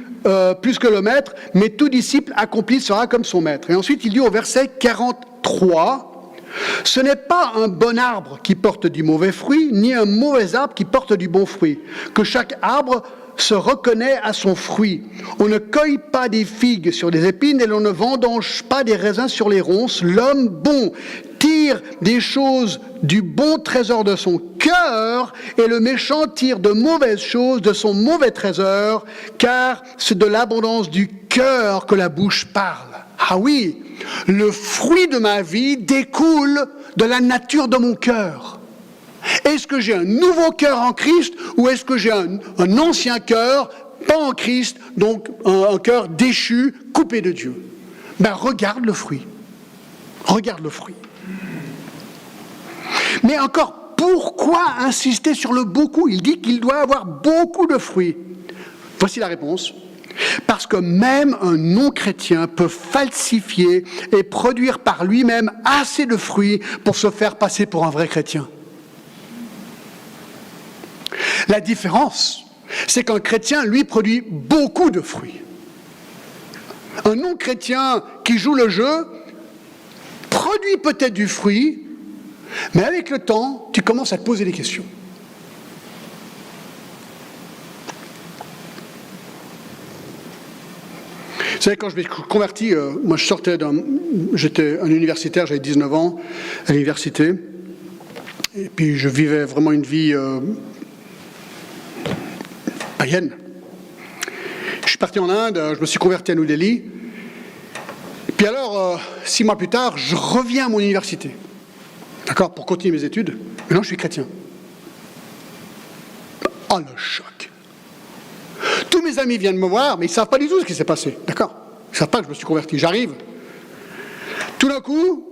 plus que le maître, mais tout disciple accompli sera comme son maître. Et ensuite, il dit au verset 43, « Ce n'est pas un bon arbre qui porte du mauvais fruit, ni un mauvais arbre qui porte du bon fruit, que chaque arbre se reconnaît à son fruit. On ne cueille pas des figues sur des épines et l'on ne vendange pas des raisins sur les ronces. L'homme bon tire des choses du bon trésor de son cœur et le méchant tire de mauvaises choses de son mauvais trésor, car c'est de l'abondance du cœur que la bouche parle. » Ah oui, le fruit de ma vie découle de la nature de mon cœur. Est-ce que j'ai un nouveau cœur en Christ ou est-ce que j'ai un ancien cœur, pas en Christ, donc un cœur déchu, coupé de Dieu? Ben regarde le fruit. Regarde le fruit. Mais encore, pourquoi insister sur le beaucoup? Il dit qu'il doit avoir beaucoup de fruits. Voici la réponse. Parce que même un non-chrétien peut falsifier et produire par lui-même assez de fruits pour se faire passer pour un vrai chrétien. La différence, c'est qu'un chrétien, lui, produit beaucoup de fruits. Un non-chrétien qui joue le jeu produit peut-être du fruit, mais avec le temps, tu commences à te poser des questions. Vous savez, quand je me suis converti, moi j'étais un universitaire, j'avais 19 ans à l'université, et puis je vivais vraiment une vie païenne. Je suis parti en Inde, je me suis converti à New Delhi, puis alors, 6 mois plus tard, je reviens à mon université, d'accord, pour continuer mes études. Maintenant, je suis chrétien. Oh, le choc! Tous mes amis viennent me voir, mais ils ne savent pas du tout ce qui s'est passé, d'accord? Ils ne savent pas que je me suis converti. J'arrive. Tout d'un coup,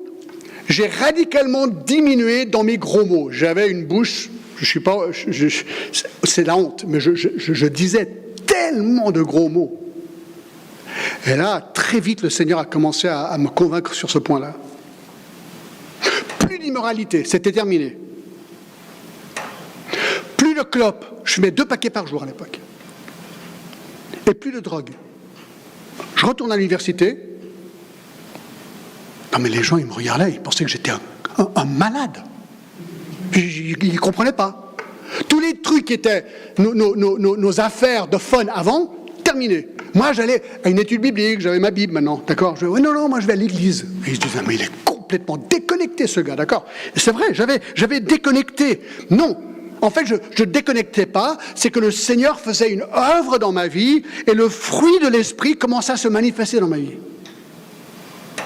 j'ai radicalement diminué dans mes gros mots. J'avais une bouche, c'est la honte, mais je disais tellement de gros mots. Et là, très vite, le Seigneur a commencé à me convaincre sur ce point-là. Plus d'immoralité, c'était terminé. Plus de clopes, je fumais 2 paquets par jour à l'époque. Et plus de drogue. Je retourne à l'université. Non mais les gens, ils me regardaient, ils pensaient que j'étais un malade. Ils ne comprenaient pas. Tous les trucs qui étaient nos affaires de fun avant, terminé. Moi, j'allais à une étude biblique, j'avais ma Bible maintenant, d'accord? Oui, non, moi je vais à l'église. Et ils se disaient, mais il est complètement déconnecté ce gars, d'accord? Et c'est vrai, j'avais déconnecté. Non. En fait, je ne déconnectais pas, c'est que le Seigneur faisait une œuvre dans ma vie et le fruit de l'Esprit commençait à se manifester dans ma vie.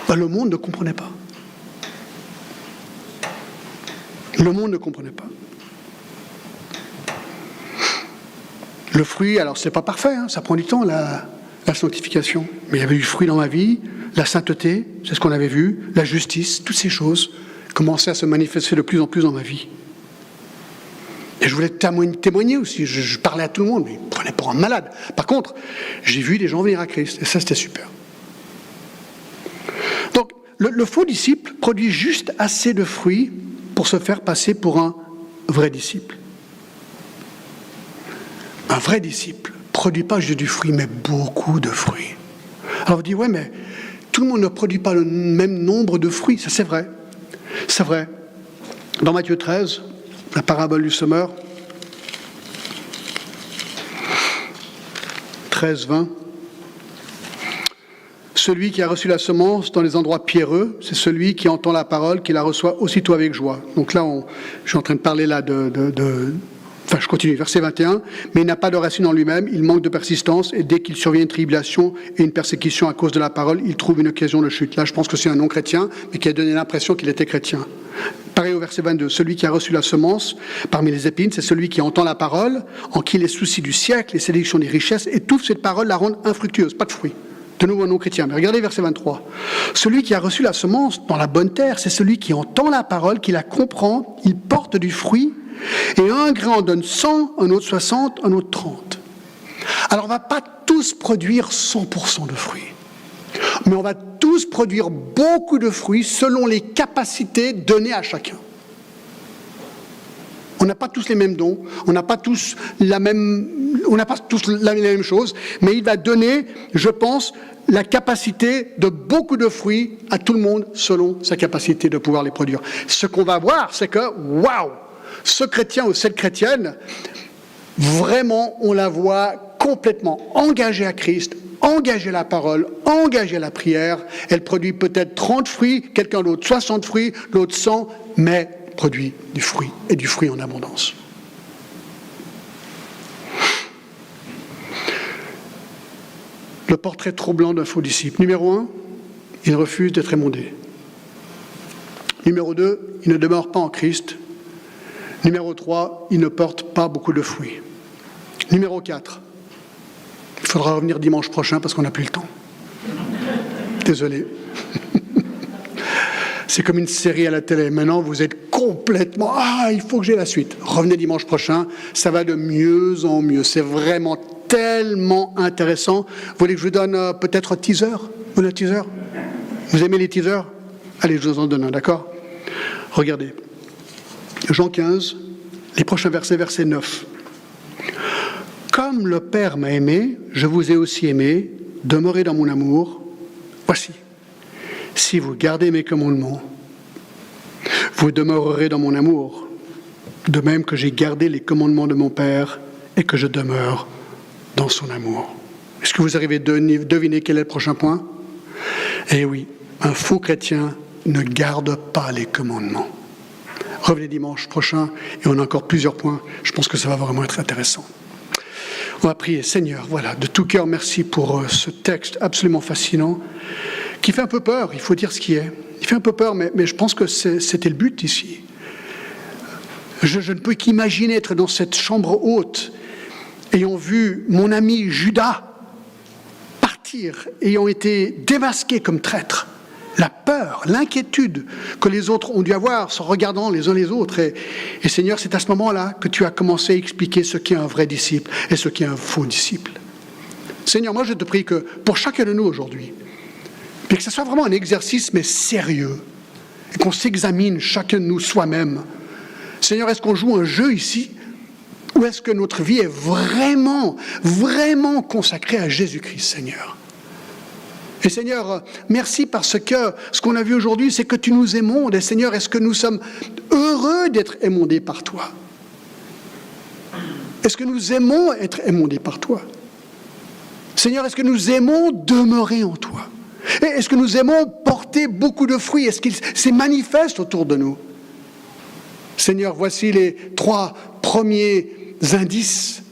Ben, le monde ne comprenait pas. Le monde ne comprenait pas. Le fruit, alors c'est pas parfait, hein, ça prend du temps, la sanctification. Mais il y avait du fruit dans ma vie, la sainteté, c'est ce qu'on avait vu, la justice, toutes ces choses commençaient à se manifester de plus en plus dans ma vie. Et je voulais témoigner aussi, je parlais à tout le monde, mais ils me prenaient pour un malade. Par contre, j'ai vu des gens venir à Christ, et ça c'était super. Donc, le faux disciple produit juste assez de fruits pour se faire passer pour un vrai disciple. Un vrai disciple ne produit pas juste du fruit, mais beaucoup de fruits. Alors vous dites, ouais, mais tout le monde ne produit pas le même nombre de fruits, ça c'est vrai. C'est vrai. Dans Matthieu 13, la parabole du semeur, 13, 20. Celui qui a reçu la semence dans les endroits pierreux, c'est celui qui entend la parole, qui la reçoit aussitôt avec joie. Donc là, je suis en train de parler là Enfin, je continue, verset 21. Mais il n'a pas de racine en lui-même, il manque de persistance, et dès qu'il survient une tribulation et une persécution à cause de la parole, il trouve une occasion de chute. Là, je pense que c'est un non-chrétien, mais qui a donné l'impression qu'il était chrétien. Pareil au verset 22. Celui qui a reçu la semence parmi les épines, c'est celui qui entend la parole, en qui les soucis du siècle, les séductions des richesses, étouffent cette parole, la rendent infructueuse, pas de fruit. De nouveau un non-chrétien. Mais regardez verset 23. Celui qui a reçu la semence dans la bonne terre, c'est celui qui entend la parole, qui la comprend, il porte du fruit, et un grain en donne 100, un autre 60, un autre 30. Alors on ne va pas tous produire 100% de fruits, mais on va tous produire beaucoup de fruits selon les capacités données à chacun. On n'a pas tous les mêmes dons, on n'a pas tous la même chose, mais il va donner, je pense, la capacité de beaucoup de fruits à tout le monde selon sa capacité de pouvoir les produire. Ce qu'on va voir, c'est que, waouh, ce chrétien ou cette chrétienne, vraiment, on la voit complètement engagée à Christ, engagée à la parole, engagée à la prière. Elle produit peut-être 30 fruits, quelqu'un d'autre 60 fruits, l'autre 100, mais produit du fruit, et du fruit en abondance. Le portrait troublant d'un faux disciple. Numéro 1, il refuse d'être émondé. Numéro 2, il ne demeure pas en Christ. Numéro 3, il ne porte pas beaucoup de fruits. Numéro 4, il faudra revenir dimanche prochain parce qu'on n'a plus le temps. Désolé. C'est comme une série à la télé. Maintenant, vous êtes complètement... il faut que j'ai la suite. Revenez dimanche prochain. Ça va de mieux en mieux. C'est vraiment tellement intéressant. Vous voulez que je vous donne peut-être un teaser? Vous voulez un teaser? Vous aimez les teasers? Allez, je vous en donne un, d'accord? Regardez. Jean 15, les prochains versets, verset 9. Comme le Père m'a aimé, je vous ai aussi aimé. Demeurez dans mon amour. Voici. Si vous gardez mes commandements, vous demeurerez dans mon amour, de même que j'ai gardé les commandements de mon Père et que je demeure dans son amour. Est-ce que vous arrivez à deviner quel est le prochain point? Eh oui, un faux chrétien ne garde pas les commandements. Revenez dimanche prochain et on a encore plusieurs points. Je pense que ça va vraiment être intéressant. On va prier. Seigneur, voilà, de tout cœur, merci pour ce texte absolument fascinant qui fait un peu peur, il faut dire ce qui est. Il fait un peu peur, mais je pense que c'était le but ici. Je ne peux qu'imaginer être dans cette chambre haute, ayant vu mon ami Judas partir, ayant été démasqué comme traître. La peur, l'inquiétude que les autres ont dû avoir, se regardant les uns les autres. Et Seigneur, c'est à ce moment-là que tu as commencé à expliquer ce qu'est un vrai disciple et ce qu'est un faux disciple. Seigneur, moi je te prie que pour chacun de nous aujourd'hui, et que ce soit vraiment un exercice, mais sérieux, et qu'on s'examine chacun de nous soi-même. Seigneur, est-ce qu'on joue un jeu ici? Ou est-ce que notre vie est vraiment, vraiment consacrée à Jésus-Christ, Seigneur? Et Seigneur, merci parce que ce qu'on a vu aujourd'hui, c'est que tu nous émondes. Et Seigneur, est-ce que nous sommes heureux d'être émondés par toi? Est-ce que nous aimons être émondés par toi? Seigneur, est-ce que nous aimons demeurer en toi? Et est-ce que nous aimons porter beaucoup de fruits? Est-ce qu'il se manifeste autour de nous? Seigneur, voici les 3 premiers indices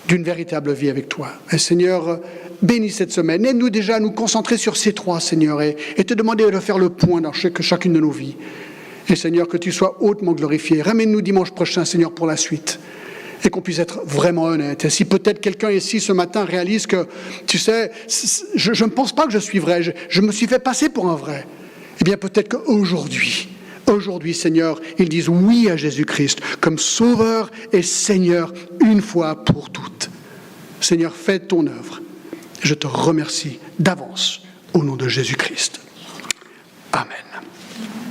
d'une véritable vie avec toi. Et Seigneur, bénis cette semaine. Aide-nous déjà à nous concentrer sur ces 3, Seigneur, et te demander de faire le point dans chacune de nos vies. Et Seigneur, que tu sois hautement glorifié. Ramène-nous dimanche prochain, Seigneur, pour la suite. Et qu'on puisse être vraiment honnête. Et si peut-être quelqu'un ici ce matin réalise que, tu sais, je ne pense pas que je suis vrai, je me suis fait passer pour un vrai, eh bien peut-être qu'aujourd'hui, Seigneur, ils disent oui à Jésus-Christ comme Sauveur et Seigneur une fois pour toutes. Seigneur, fais ton œuvre. Je te remercie d'avance au nom de Jésus-Christ.